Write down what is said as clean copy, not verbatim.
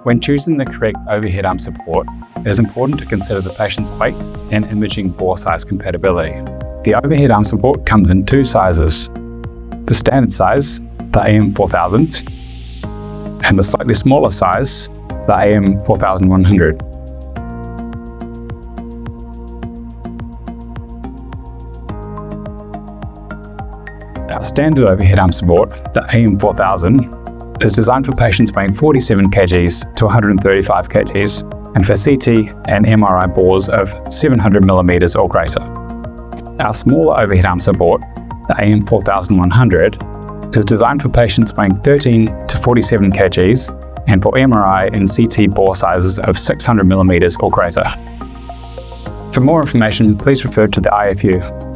When choosing the correct overhead arm support, it is important to consider the patient's weight and imaging bore size compatibility. The overhead arm support comes in two sizes: the standard size, the AM4000, and the slightly smaller size, the AM4100. Our standard overhead arm support, the AM4000, is designed for patients weighing 47 kgs to 135 kgs and for CT and MRI bores of 700 millimeters or greater. Our smaller overhead arm support, the AM4100, is designed for patients weighing 13 to 47 kgs and for MRI and CT bore sizes of 600 millimeters or greater. For more information, please refer to the IFU.